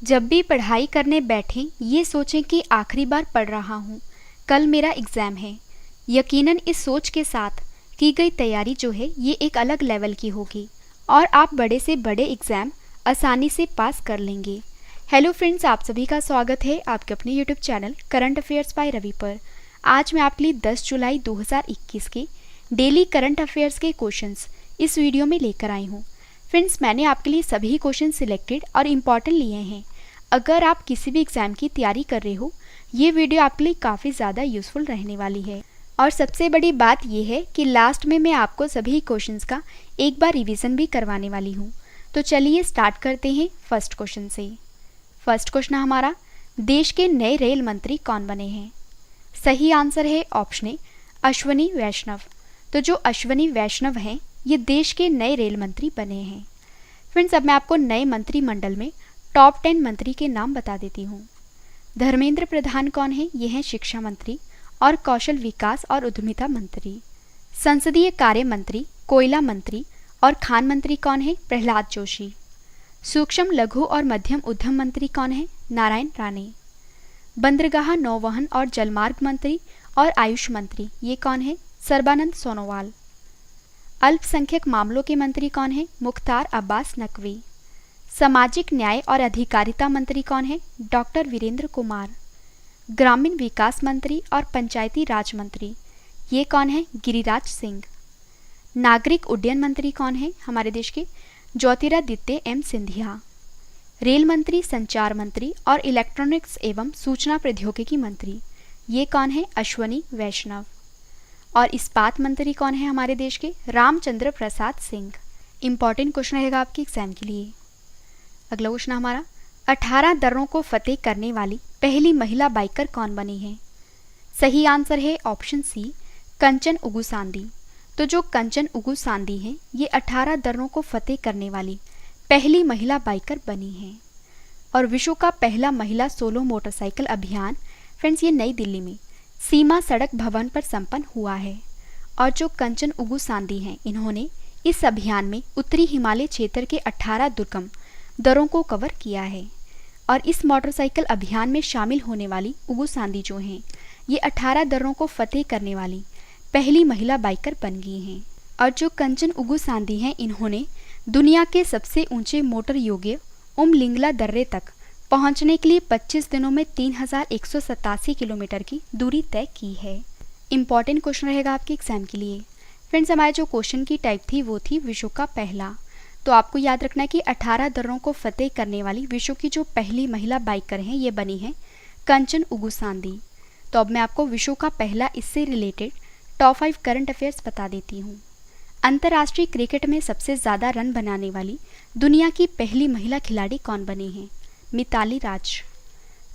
जब भी पढ़ाई करने बैठें ये सोचें कि आखिरी बार पढ़ रहा हूँ, कल मेरा एग्ज़ाम है। यकीनन इस सोच के साथ की गई तैयारी जो है ये एक अलग लेवल की होगी और आप बड़े से बड़े एग्ज़ाम आसानी से पास कर लेंगे। हेलो फ्रेंड्स, आप सभी का स्वागत है आपके अपने YouTube channel current affairs by Ravi पर। आज मैं आपके लिए 10 जुलाई 2021 के डेली करंट अफेयर्स के क्वेश्चंस इस वीडियो में लेकर आई हूँ। फ्रेंड्स, मैंने आपके लिए सभी क्वेश्चन सिलेक्टेड और इम्पॉर्टेंट लिए हैं। अगर आप किसी भी एग्ज़ाम की तैयारी कर रहे हो, ये वीडियो आपके लिए काफ़ी ज़्यादा यूज़फुल रहने वाली है। और सबसे बड़ी बात यह है कि लास्ट में मैं आपको सभी क्वेश्चंस का एक बार रिवीजन भी करवाने वाली हूँ। तो चलिए स्टार्ट करते हैं फर्स्ट क्वेश्चन से। फर्स्ट क्वेश्चन हमारा, देश के नए रेल मंत्री कौन बने हैं? सही आंसर है ऑप्शन ए, अश्वनी वैष्णव। तो जो अश्वनी वैष्णव हैं ये देश के नए रेल मंत्री बने हैं। फ्रेंड्स, अब मैं आपको नए मंत्रिमंडल में टॉप 10 मंत्री के नाम बता देती हूँ। धर्मेंद्र प्रधान कौन है? ये हैं शिक्षा मंत्री और कौशल विकास और उद्यमिता मंत्री। संसदीय कार्य मंत्री, कोयला मंत्री और खान मंत्री कौन है? प्रहलाद जोशी। सूक्ष्म लघु और मध्यम उद्यम मंत्री कौन है? नारायण राणे। बंदरगाह, नौवहन और जलमार्ग मंत्री और आयुष मंत्री ये कौन है? सर्बानंद सोनोवाल। अल्पसंख्यक मामलों के मंत्री कौन है? मुख्तार अब्बास नकवी। सामाजिक न्याय और अधिकारिता मंत्री कौन है? डॉक्टर वीरेंद्र कुमार। ग्रामीण विकास मंत्री और पंचायती राज मंत्री ये कौन है? गिरिराज सिंह। नागरिक उड्डयन मंत्री कौन है हमारे देश के? ज्योतिरादित्य एम सिंधिया। रेल मंत्री, संचार मंत्री और इलेक्ट्रॉनिक्स एवं सूचना प्रौद्योगिकी मंत्री ये कौन है? अश्वनी वैष्णव। और इस्पात मंत्री कौन है हमारे देश के? रामचंद्र प्रसाद सिंह। इंपॉर्टेंट क्वेश्चन रहेगा आपके एग्जाम के लिए। अगला क्वेश्चन हमारा, 18 दर्रों को फतेह करने वाली पहली महिला बाइकर कौन बनी है? सही आंसर है ऑप्शन सी, कंचन उगुसांदी। तो जो कंचन उगुसांदी हैं ये 18 दर्रों को फतेह करने वाली पहली महिला बाइकर बनी है। और विश्व का पहला महिला सोलो मोटरसाइकिल अभियान फ्रेंड्स ये नई दिल्ली में सीमा सड़क भवन पर संपन्न हुआ है। और जो कंचन उगुसांदी हैं इन्होंने इस अभियान में उत्तरी हिमालय क्षेत्र के 18 दुर्गम दर्रों को कवर किया है। और इस मोटरसाइकिल अभियान में शामिल होने वाली उगुसांदी जो हैं ये 18 दर्रों को फतेह करने वाली पहली महिला बाइकर बन गई हैं। और जो कंचन उगुसांदी हैं इन्होंने दुनिया के सबसे ऊंचे मोटर योग्य उमलिंगला दर्रे तक पहुंचने के लिए 25 दिनों में 3187 किलोमीटर की दूरी तय की है। इंपॉर्टेंट क्वेश्चन रहेगा आपके एग्जाम के लिए। फ्रेंड्स, हमारे जो क्वेश्चन की टाइप थी वो थी विश्व का पहला। तो आपको याद रखना है कि 18 दर्रों को फतेह करने वाली विश्व की जो पहली महिला बाइकर हैं ये बनी है कंचन उगुसांदी। तो अब मैं आपको विश्व का पहला इससे रिलेटेड टॉप 5 करंट अफेयर्स बता देती हूँ। अंतर्राष्ट्रीय क्रिकेट में सबसे ज़्यादा रन बनाने वाली दुनिया की पहली महिला खिलाड़ी कौन बनी है? मिताली राज।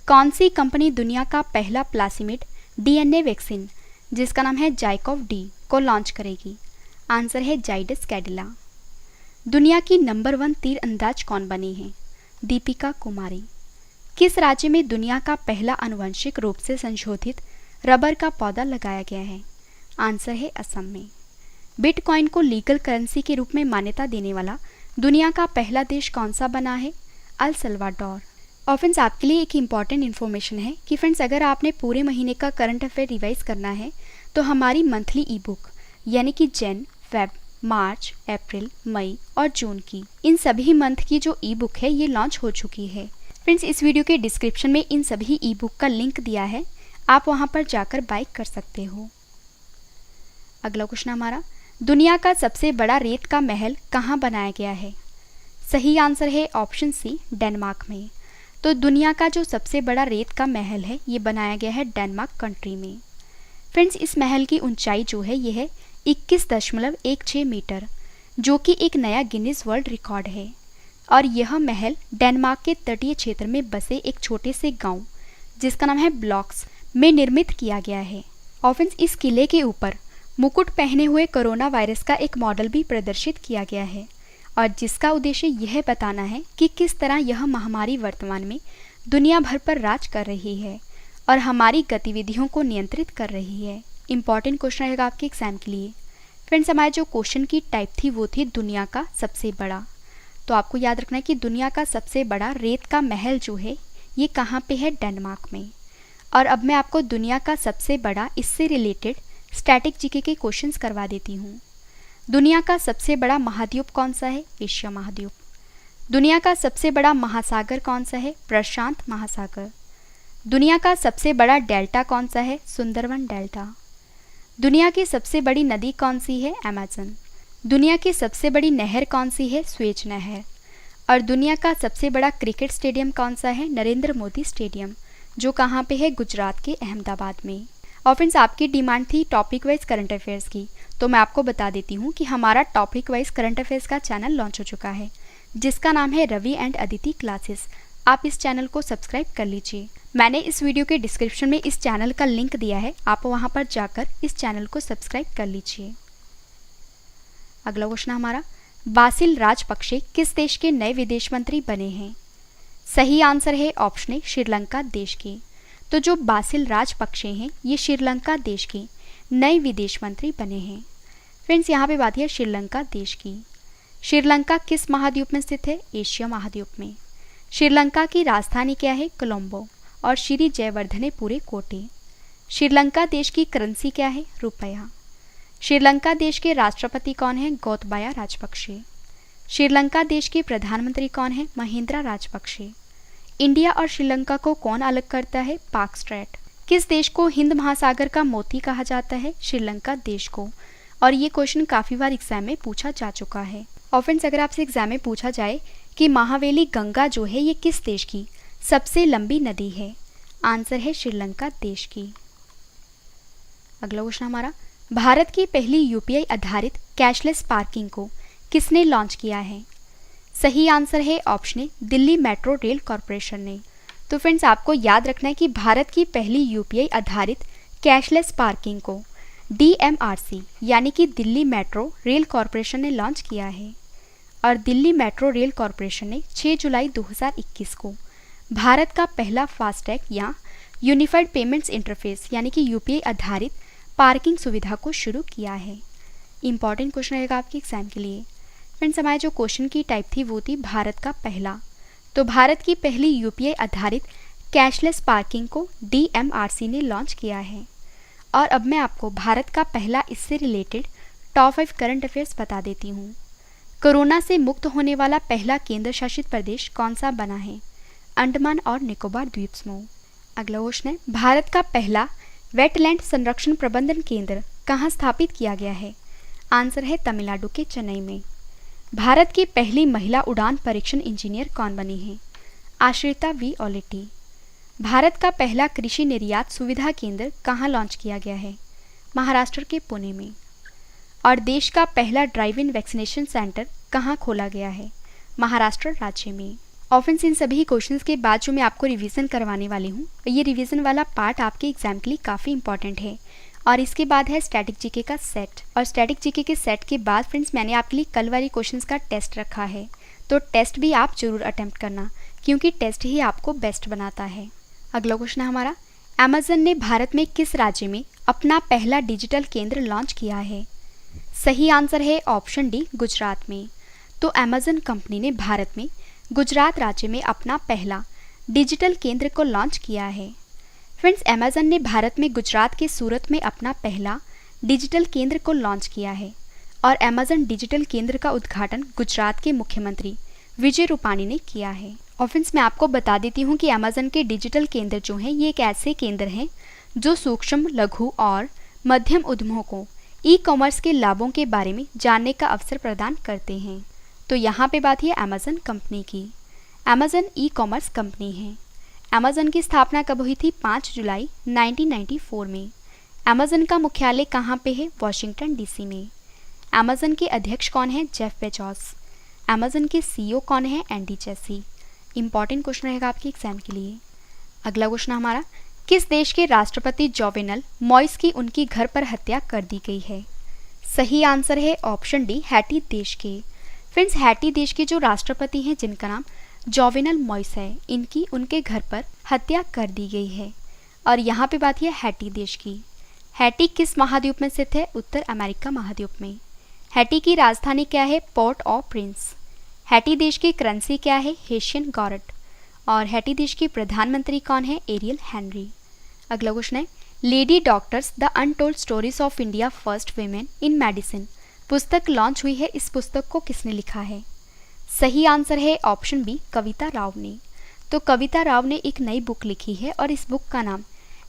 कौन सी कंपनी दुनिया का पहला प्लासिमिड DNA वैक्सीन जिसका नाम है जाइकोव डी को लॉन्च करेगी? आंसर है जाइडस कैडिला। दुनिया की नंबर 1 तीरंदाज कौन बनी है? दीपिका कुमारी। किस राज्य में दुनिया का पहला आनुवंशिक रूप से संशोधित रबर का पौधा लगाया गया है? आंसर है असम में। बिटकॉइन को लीगल करेंसी के रूप में मान्यता देने वाला दुनिया का पहला देश कौन सा बना है? El Salvador. और फ्रेंड्स, आपके लिए एक इम्पॉर्टेंट इन्फॉर्मेशन है कि फ्रेंड्स अगर आपने पूरे महीने का करंट अफेयर रिवाइज करना है तो हमारी मंथली ई बुक यानी कि जन, फेब, मार्च, अप्रैल, मई और जून की इन सभी मंथ की जो ई बुक है ये लॉन्च हो चुकी है। फ्रेंड्स, इस वीडियो के डिस्क्रिप्शन में इन सभी ई बुक का लिंक दिया है, आप वहाँ पर जाकर बाय कर सकते हो। अगला क्वेश्चन हमारा, दुनिया का सबसे बड़ा रेत का महल कहाँ बनाया गया है? सही आंसर है ऑप्शन सी, डेनमार्क में। तो दुनिया का जो सबसे बड़ा रेत का महल है ये बनाया गया है डेनमार्क कंट्री में। फ्रेंड्स, इस महल की ऊंचाई जो है ये है 21.16 मीटर, जो कि एक नया गिनीज वर्ल्ड रिकॉर्ड है। और यह महल डेनमार्क के तटीय क्षेत्र में बसे एक छोटे से गांव जिसका नाम है ब्लॉक्स में निर्मित किया गया है। और फ्रेंड्स, इस किले के ऊपर मुकुट पहने हुए कोरोना वायरस का एक मॉडल भी प्रदर्शित किया गया है और जिसका उद्देश्य यह बताना है कि किस तरह यह महामारी वर्तमान में दुनिया भर पर राज कर रही है और हमारी गतिविधियों को नियंत्रित कर रही है। इंपॉर्टेंट क्वेश्चन रहेगा आपके एग्जाम के लिए। फ्रेंड्स, हमारे जो क्वेश्चन की टाइप थी वो थी दुनिया का सबसे बड़ा। तो तो आपको याद रखना है कि दुनिया का सबसे बड़ा रेत का महल जो है ये कहाँ पे है, डेनमार्क में। और अब मैं आपको दुनिया का सबसे बड़ा इससे रिलेटेड स्टैटिक जीके के क्वेश्चंस करवा देती हूँ। दुनिया का सबसे बड़ा महाद्वीप कौन सा है, एशिया महाद्वीप। दुनिया का सबसे बड़ा महासागर कौन सा है, प्रशांत महासागर। दुनिया का सबसे बड़ा डेल्टा कौन सा है, सुंदरवन डेल्टा। दुनिया की सबसे बड़ी नदी कौन सी है, अमेज़न। दुनिया की सबसे बड़ी नहर कौन सी है, स्वेज नहर। और दुनिया का सबसे बड़ा क्रिकेट स्टेडियम कौन सा है, नरेंद्र मोदी स्टेडियम, जो कहाँ पे है, गुजरात के अहमदाबाद में। और फ्रेंड्स आपकी डिमांड थी टॉपिक वाइज करंट अफेयर्स की, तो मैं आपको बता देती हूँ कि हमारा टॉपिक वाइज करंट अफेयर्स का चैनल लॉन्च हो चुका है, जिसका नाम है रवि एंड अदिति क्लासेस। आप इस चैनल को सब्सक्राइब कर लीजिए। मैंने इस वीडियो के डिस्क्रिप्शन में इस चैनल का लिंक दिया है, आप वहाँ पर जाकर इस चैनल को सब्सक्राइब कर लीजिए। अगला क्वेश्चन हमारा, बासिल राजपक्षे किस देश के नए विदेश मंत्री बने हैं। सही आंसर है ऑप्शन ए, श्रीलंका देश के। तो जो बासिल राजपक्षे हैं ये श्रीलंका देश के नए विदेश मंत्री बने हैं। फ्रेंड्स यहाँ पे बात है श्रीलंका देश की। श्रीलंका किस महाद्वीप में स्थित है, एशिया महाद्वीप में। श्रीलंका की राजधानी क्या है, कोलंबो। और श्री जयवर्धने पूरे कोटे। श्रीलंका देश की करेंसी क्या है, रुपया। श्रीलंका देश के राष्ट्रपति कौन है, गोतबाया राजपक्षे। श्रीलंका देश के प्रधानमंत्री कौन है, महिंद्रा राजपक्षे। इंडिया और श्रीलंका को कौन अलग करता है, पाक स्ट्रेट। किस देश को हिंद महासागर का मोती कहा जाता है, श्रीलंका देश को। और ये क्वेश्चन काफ़ी बार एग्जाम में पूछा जा चुका है। और फ्रेंड्स अगर आपसे एग्जाम में पूछा जाए कि महावेली गंगा जो है ये किस देश की सबसे लंबी नदी है, आंसर है श्रीलंका देश की। अगला क्वेश्चन हमारा, भारत की पहली यूपीआई आधारित कैशलेस पार्किंग को किसने लॉन्च किया है। सही आंसर है option A, Delhi metro rail corporation ने। तो फ्रेंड्स आपको याद रखना है कि भारत की पहली यूपीआई आधारित कैशलेस पार्किंग को डीएमआरसी यानी कि दिल्ली मेट्रो रेल कॉरपोरेशन ने लॉन्च किया है। और दिल्ली मेट्रो रेल कॉरपोरेशन ने 6 जुलाई 2021 को भारत का पहला फास्टैग या यूनिफाइड पेमेंट्स इंटरफेस यानी कि यूपीआई आधारित पार्किंग सुविधा को शुरू किया है। इंपॉर्टेंट क्वेश्चन रहेगा आपके एग्जाम के लिए। फ्रेंड्स हमारे जो क्वेश्चन की टाइप थी वो थी भारत का पहला, तो भारत की पहली यूपीआई आधारित कैशलेस पार्किंग को डीएमआरसी ने लॉन्च किया है। और अब मैं आपको भारत का पहला इससे रिलेटेड टॉप 5 करंट अफेयर्स बता देती हूँ। कोरोना से मुक्त होने वाला पहला केंद्र शासित प्रदेश कौन सा बना है, अंडमान और निकोबार द्वीप समूह। अगला क्वेश्चन है, भारत का पहला वेटलैंड संरक्षण प्रबंधन केंद्र कहाँ स्थापित किया गया है, आंसर है तमिलनाडु के चेन्नई में। भारत की पहली महिला उड़ान परीक्षण इंजीनियर कौन बनी है, आश्रिता वी ओलेटी। भारत का पहला कृषि निर्यात सुविधा केंद्र कहाँ लॉन्च किया गया है, महाराष्ट्र के पुणे में। और देश का पहला ड्राइव इन वैक्सीनेशन सेंटर कहाँ खोला गया है, महाराष्ट्र राज्य में। ऑफेंस इन सभी क्वेश्चंस के बाद जो मैं आपको रिवीजन करवाने वाली हूँ, ये रिवीजन वाला पार्ट आपके एग्जाम के लिए काफ़ी इंपॉर्टेंट है। और इसके बाद है स्टैटिक जीके का सेट। और स्टैटिक जीके के सेट के बाद फ्रेंड्स मैंने आपके लिए कल वाली क्वेश्चंस का टेस्ट रखा है, तो टेस्ट भी आप जरूर अटेम्प्ट करना, क्योंकि टेस्ट ही आपको बेस्ट बनाता है। अगला क्वेश्चन है हमारा, अमेज़न ने भारत में किस राज्य में अपना पहला डिजिटल केंद्र लॉन्च किया है। सही आंसर है ऑप्शन डी, गुजरात में। तो अमेज़न कंपनी ने भारत में गुजरात राज्य में अपना पहला डिजिटल केंद्र को लॉन्च किया है। फ्रेंड्स अमेज़न ने भारत में गुजरात के सूरत में अपना पहला डिजिटल केंद्र को लॉन्च किया है। और अमेज़न डिजिटल केंद्र का उद्घाटन गुजरात के मुख्यमंत्री विजय रूपाणी ने किया है। और फ्रेंड्स मैं आपको बता देती हूँ कि अमेज़न के डिजिटल केंद्र जो हैं ये एक ऐसे केंद्र हैं जो सूक्ष्म, लघु और मध्यम उद्यमों को ई कॉमर्स के लाभों के बारे में जानने का अवसर प्रदान करते हैं। तो यहाँ पे बात है अमेज़न कंपनी की। अमेज़न ई कॉमर्स कंपनी है। अमेज़न की स्थापना कब हुई थी, 5 जुलाई 1994 में। अमेज़न का मुख्यालय कहाँ पे है, वाशिंगटन डीसी में। अमेज़न के अध्यक्ष कौन है, जेफ बेजोस। अमेज़न के सीईओ कौन है, एंडी जेसी। इंपॉर्टेंट क्वेश्चन रहेगा आपके एग्जाम के लिए। अगला क्वेश्चन हमारा, किस देश के राष्ट्रपति जोवेनल मॉइस की उनकी घर पर हत्या कर दी गई है। सही आंसर है ऑप्शन डी, हैटी देश के। फ्रेंड्स हैटी देश के जो राष्ट्रपति हैं जिनका नाम जोवेनल मॉइस है, इनकी उनके घर पर हत्या कर दी गई है। और यहाँ पे बात है हैटी देश की। हैटी किस महाद्वीप में स्थित है, उत्तर अमेरिका महाद्वीप में। हैटी की राजधानी क्या है, पोर्ट ऑफ प्रिंस। हैटी देश की करेंसी क्या है? हेशियन गॉरट। और हैटी देश की प्रधानमंत्री कौन है? Aerial Henry. अगला क्वेश्चन है, lady doctors the untold stories of India first women in medicine पुस्तक लॉन्च हुई है। इस पुस्तक को किसने लिखा है? सही आंसर है ऑप्शन बी, कविता राव ने। तो कविता राव ने एक नई बुक लिखी है और इस बुक का नाम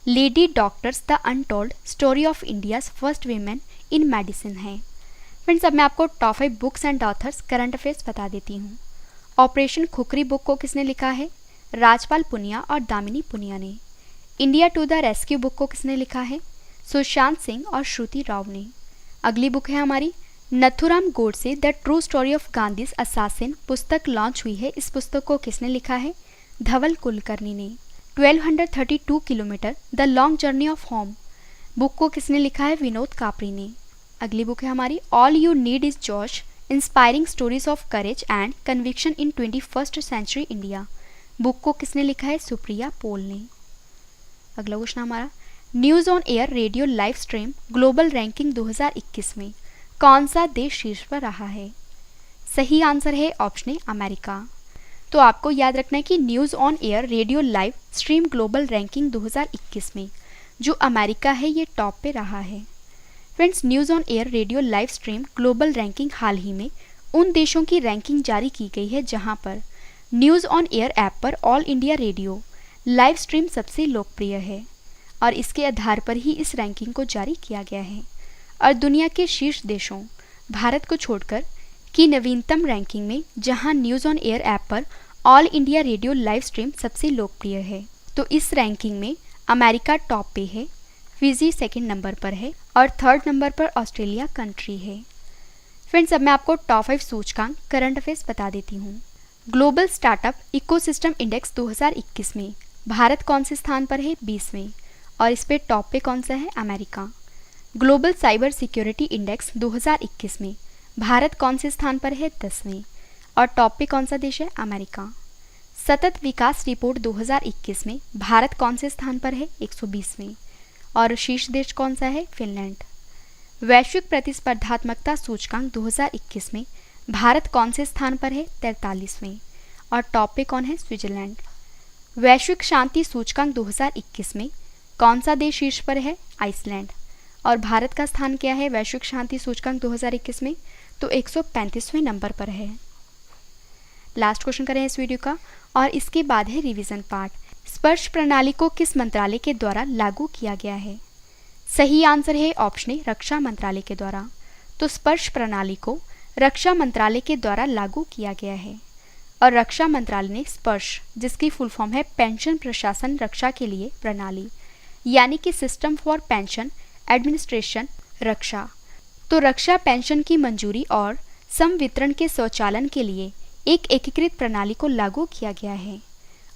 lady doctors the untold story of India's first women in medicine है। फ्रेंड्स, अब मैं आपको top 5 books and authors current affairs बता देती हूँ। ऑपरेशन खुखरी बुक को किसने लिखा है? राजपाल पुनिया और दामिनी पुनिया ने। India to the rescue book को किसने लिखा है? सुशांत सिंह और श्रुति राव ने। अगली बुक है हमारी Nathuram Godse the true story of Gandhi's assassin पुस्तक लॉन्च हुई है। इस पुस्तक को किसने लिखा है? धवल कुलकर्णी ने। 1232 kilometre the long journey of home book को किसने लिखा है? विनोद कापरी ने। अगली बुक है हमारी all you need is josh inspiring stories of courage and conviction in 21st century India book को किसने लिखा है? सुप्रिया पोल ने। अगला क्वेश्चन हमारा news on air radio live stream global ranking 2021 में कौन सा देश शीर्ष पर रहा है? सही आंसर है ऑप्शन ए, अमेरिका। तो आपको याद रखना है कि news on air radio live stream global ranking 2021 में जो अमेरिका है ये टॉप पे रहा है। Friends, news on air radio live stream global ranking हाल ही में उन देशों की रैंकिंग जारी की गई है जहां पर न्यूज़ ऑन एयर ऐप पर all India radio live stream सबसे लोकप्रिय है और इसके आधार पर ही इस रैंकिंग को जारी किया गया है। और दुनिया के शीर्ष देशों भारत को छोड़कर की नवीनतम रैंकिंग में जहां न्यूज़ ऑन एयर ऐप पर all India radio live stream सबसे लोकप्रिय है, तो इस रैंकिंग में अमेरिका टॉप पे है, फिजी सेकंड नंबर पर है और थर्ड नंबर पर ऑस्ट्रेलिया कंट्री है। फ्रेंड्स, अब मैं आपको टॉप 5 सूचकांक करंट अफेयर्स बता देती हूँ। ग्लोबल स्टार्टअप इकोसिस्टम इंडेक्स 2021 में भारत कौन से स्थान पर है? 20वें। और इस पे टॉप पे कौन सा है? America. Global cyber security index 2021 में भारत कौन से स्थान पर है? 10वें। और टॉप पे कौन सा देश है? अमेरिका। सतत विकास रिपोर्ट 2021 में भारत कौन से स्थान पर है? 120वें। और शीर्ष देश कौन सा है? फिनलैंड। वैश्विक प्रतिस्पर्धात्मकता सूचकांक 2021 में भारत कौन से स्थान पर है? 43वें। और टॉप पे कौन है? स्विट्जरलैंड। वैश्विक शांति सूचकांक 2021 में कौन सा देश शीर्ष पर है? आइसलैंड। और भारत का स्थान क्या है वैश्विक शांति सूचकांक 2021 में? तो 135वें नंबर पर है। लास्ट क्वेश्चन करें इस वीडियो का और इसके बाद है रिवीजन पार्ट। स्पर्श प्रणाली को किस मंत्रालय के द्वारा लागू किया गया है? सही आंसर है ऑप्शन ए, रक्षा मंत्रालय के द्वारा। तो स्पर्श प्रणाली को रक्षा मंत्रालय के द्वारा लागू किया गया है और रक्षा मंत्रालय ने स्पर्श, जिसकी फुल फॉर्म है पेंशन प्रशासन रक्षा के लिए प्रणाली, यानी कि सिस्टम फॉर पेंशन एडमिनिस्ट्रेशन रक्षा, तो रक्षा पेंशन की मंजूरी और संवितरण के स्वचालन के लिए एक एकीकृत प्रणाली को लागू किया गया है।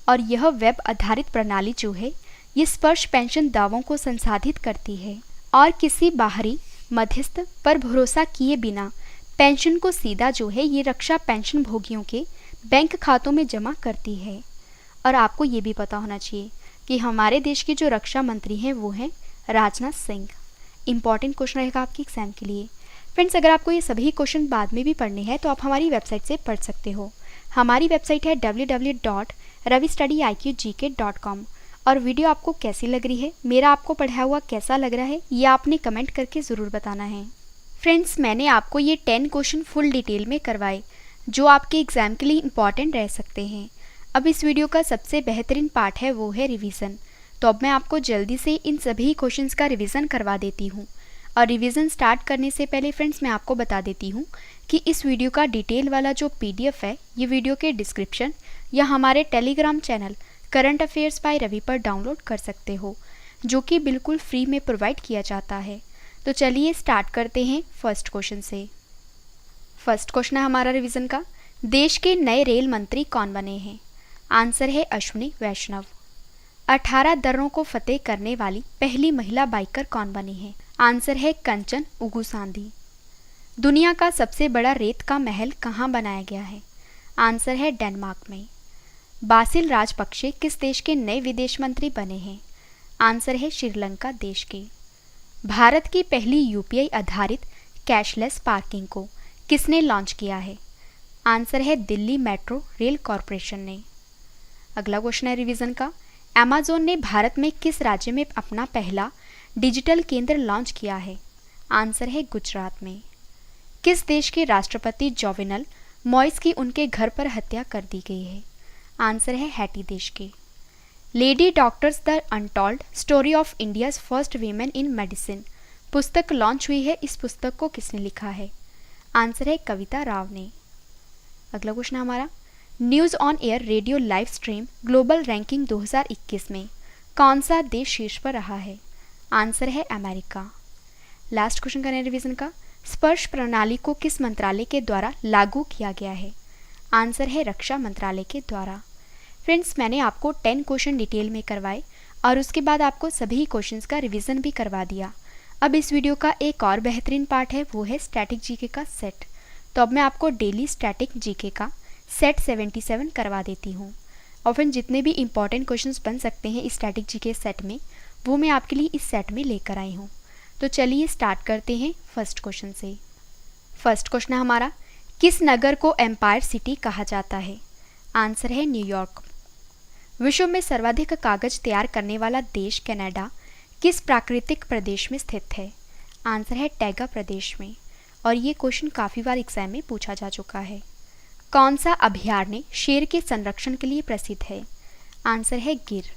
और यह वेब आधारित प्रणाली जो है ये स्पर्श पेंशन दावों को संसाधित करती है और किसी बाहरी मध्यस्थ पर भरोसा किए बिना पेंशन को सीधा जो है ये रक्षा पेंशन भोगियों के बैंक खातों में जमा करती है। और आपको ये भी पता होना चाहिए कि हमारे देश के जो रक्षा मंत्री हैं वो हैं राजनाथ सिंह। इंपॉर्टेंट क्वेश्चन रहेगा आपके एग्जाम के लिए। फ्रेंड्स, अगर आपको ये सभी क्वेश्चन बाद में भी पढ़ने हैं तो आप हमारी वेबसाइट से पढ़ सकते हो। हमारी वेबसाइट है www.ravistudyIQGK.com। और वीडियो आपको कैसी लग रही है, मेरा आपको पढ़ाया हुआ कैसा लग रहा है, ये आपने कमेंट करके ज़रूर बताना है। फ्रेंड्स, मैंने आपको ये 10 क्वेश्चन फुल डिटेल में करवाए जो आपके एग्ज़ाम के लिए इम्पॉर्टेंट रह सकते हैं। अब इस वीडियो का सबसे बेहतरीन पार्ट है वो है रिवीजन। तो अब मैं आपको जल्दी से इन सभी क्वेश्चंस का रिवीजन करवा देती हूँ। और रिवीजन स्टार्ट करने से पहले फ्रेंड्स मैं आपको बता देती हूँ कि इस वीडियो का डिटेल वाला जो PDF है ये वीडियो के डिस्क्रिप्शन या हमारे Telegram channel current affairs by Ravi पर डाउनलोड कर सकते हो, जो कि बिल्कुल फ्री में प्रोवाइड किया जाता है। तो चलिए स्टार्ट करते हैं फर्स्ट क्वेश्चन से। फर्स्ट क्वेश्चन है हमारा रिवीजन का, देश के नए रेल मंत्री कौन बने हैं? आंसर है अश्विनी वैष्णव। 18 दर्रों को फतेह करने वाली पहली महिला बाइकर कौन बनी है? आंसर है कंचन उगुसांदी। दुनिया का सबसे बड़ा रेत का महल कहाँ बनाया गया है? आंसर है डेनमार्क में। बासिल राजपक्षे किस देश के नए विदेश मंत्री बने हैं? आंसर है श्रीलंका देश के। भारत की पहली UPI आधारित कैशलेस पार्किंग को किसने लॉन्च किया है? आंसर है दिल्ली मेट्रो रेल कॉरपोरेशन ने। अगला क्वेश्चन है रिवीजन का, अमेज़न ने भारत में किस राज्य में अपना पहला डिजिटल केंद्र लॉन्च किया है? आंसर है गुजरात में। किस देश के राष्ट्रपति जोवेनल मॉइस की उनके घर पर हत्या कर दी गई है? आंसर है हैटी देश के। Lady doctors the untold story of India's first women in medicine पुस्तक लॉन्च हुई है, इस पुस्तक को किसने लिखा है? आंसर है कविता राव ने। अगला क्वेश्चन हमारा, news on air radio live stream global ranking 2021 में कौन सा देश शीर्ष पर रहा है? आंसर है अमेरिका। लास्ट क्वेश्चन का रिवीजन का, स्पर्श प्रणाली को किस मंत्रालय के द्वारा लागू किया गया है? आंसर है रक्षा मंत्रालय के द्वारा। फ्रेंड्स, मैंने आपको 10 क्वेश्चन डिटेल में करवाए और उसके बाद आपको सभी क्वेश्चंस का रिवीजन भी करवा दिया। अब इस वीडियो का एक और बेहतरीन पार्ट है, वो है स्टैटिक जीके का सेट। तो अब मैं आपको डेली स्टैटिक जीके का सेट 77 करवा देती हूँ और फिर जितने भी इंपॉर्टेंट क्वेश्चंस बन सकते हैं इस स्टैटिक जीके सेट में, वो मैं आपके लिए इस सेट में लेकर आई हूँ। तो चलिए स्टार्ट करते हैं फर्स्ट क्वेश्चन से। फर्स्ट क्वेश्चन है हमारा, किस नगर को एम्पायर सिटी कहा जाता है? आंसर है न्यूयॉर्क। विश्व में सर्वाधिक कागज तैयार करने वाला देश कनाडा किस प्राकृतिक प्रदेश में स्थित है? आंसर है टैगा प्रदेश में। और ये क्वेश्चन काफ़ी बार एग्जाम में पूछा जा चुका है। कौन सा अभयारण्य शेर के संरक्षण के लिए प्रसिद्ध है? आंसर है गिर।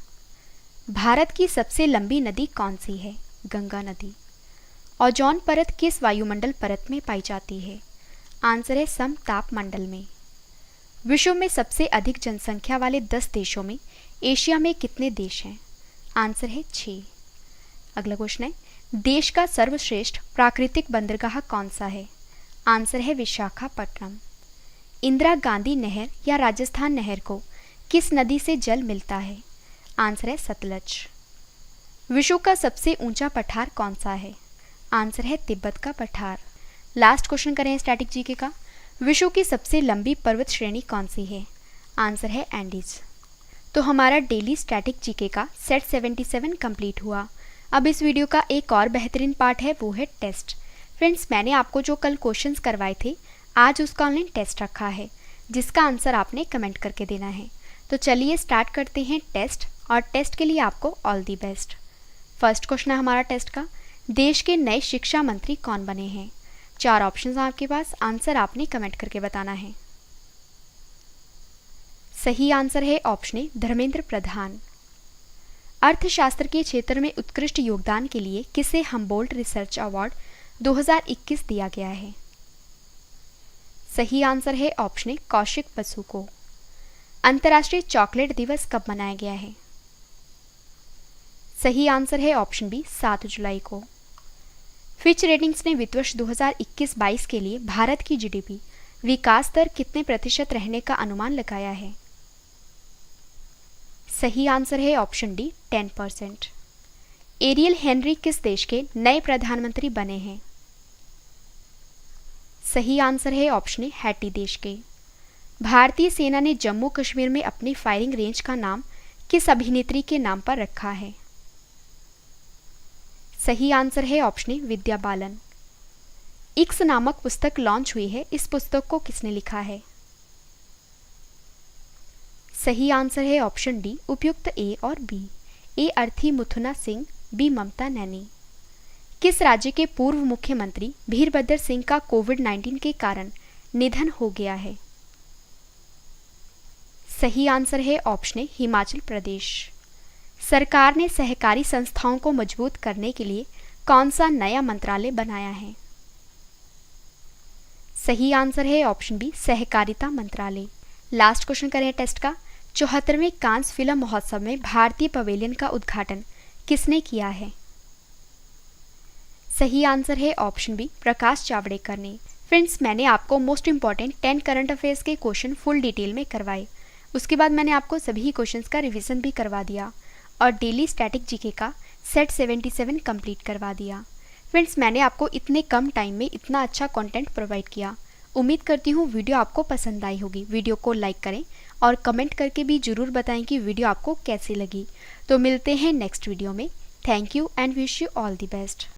भारत की सबसे लंबी नदी कौन सी है? गंगा नदी। ओजोन परत किस वायुमंडल परत में पाई जाती है? आंसर है समताप मंडल में। विश्व में सबसे अधिक जनसंख्या वाले 10 देशों में एशिया में कितने देश हैं? आंसर है 6। अगला क्वेश्चन है, देश का सर्वश्रेष्ठ प्राकृतिक बंदरगाह कौन सा है? आंसर है विशाखापट्टनम। इंदिरा गांधी नहर या राजस्थान नहर को किस नदी से जल मिलता है? आंसर है सतलज। विश्व का सबसे ऊंचा पठार कौन सा है? आंसर है तिब्बत का पठार। लास्ट क्वेश्चन करें स्टैटिक जीके का, विश्व की सबसे लंबी पर्वत श्रेणी कौन सी है? आंसर है एंडीज। तो हमारा डेली स्टैटिक जीके का सेट 77 कंप्लीट हुआ। अब इस वीडियो का एक और बेहतरीन पार्ट है, वो है टेस्ट। फ्रेंड्स, मैंने आपको जो कल क्वेश्चंस करवाए थे, आज उसका ऑनलाइन टेस्ट रखा है, जिसका आंसर आपने कमेंट करके देना है। तो चलिए स्टार्ट करते हैं टेस्ट, और टेस्ट के लिए आपको all the best. First question है हमारा टेस्ट का, देश के नए शिक्षा मंत्री कौन बने हैं? 4 ऑप्शंस हैं आपके पास, आंसर आपने कमेंट करके बताना है। सही आंसर है ऑप्शन ए धर्मेंद्र प्रधान। अर्थशास्त्र के क्षेत्र में उत्कृष्ट योगदान के लिए किसे हम्बोल्ट रिसर्च अवार्ड 2021 दिया गया है? सही आंसर है ऑप्शन ए कौशिक बसु को। अंतर्राष्ट्रीय चॉकलेट दिवस कब मनाया गया है? सही आंसर है ऑप्शन बी 7 जुलाई को। फिच रेटिंग्स ने वित्त वर्ष 2021-22 के लिए भारत की जीडीपी विकास दर कितने प्रतिशत रहने का अनुमान लगाया है? सही आंसर है ऑप्शन डी 10%। एरियल हेनरी किस देश के नए प्रधानमंत्री बने हैं? सही आंसर है ऑप्शन ए हैटी देश के। भारतीय सेना ने जम्मू कश्मीर में अपनी फायरिंग रेंज का नाम किस अभिनेत्री के नाम पर रखा है? सही आंसर है ऑप्शन ए विद्या बालन। इक्स नामक पुस्तक लॉन्च हुई है, इस पुस्तक को किसने लिखा है? सही आंसर है ऑप्शन डी उपयुक्त ए और बी। ए अर्थी मुथुना सिंह, बी ममता नैनी। किस राज्य के पूर्व मुख्यमंत्री वीरभद्र सिंह का कोविड-19 के कारण निधन हो गया है? सही आंसर है ऑप्शन ए हिमाचल प्रदेश। सरकार ने सहकारी संस्थाओं को मजबूत करने के लिए कौन सा नया मंत्रालय बनाया है? सही आंसर है ऑप्शन बी सहकारिता मंत्रालय। लास्ट क्वेश्चन करें टेस्ट का, 74वें कांस फिल्म महोत्सव में भारतीय पवेलियन का उद्घाटन किसने किया है? सही आंसर है ऑप्शन बी प्रकाश जावड़ेकर ने। फ्रेंड्स, मैंने आपको मोस्ट इंपॉर्टेंट 10 करंट अफेयर्स के क्वेश्चन फुल डिटेल में करवाए। उसके बाद मैंने आपको सभी क्वेश्चंस का रिवीजन भी करवा दिया और डेली स्टैटिक जीके का सेट 77 कंप्लीट करवा दिया। फ्रेंड्स, मैंने आपको इतने कम टाइम में इतना अच्छा कंटेंट प्रोवाइड किया। उम्मीद करती हूँ वीडियो आपको पसंद आई होगी। वीडियो को लाइक करें और कमेंट करके भी ज़रूर बताएं कि वीडियो आपको कैसी लगी। तो मिलते हैं नेक्स्ट वीडियो में। Thank you and wish you all the best.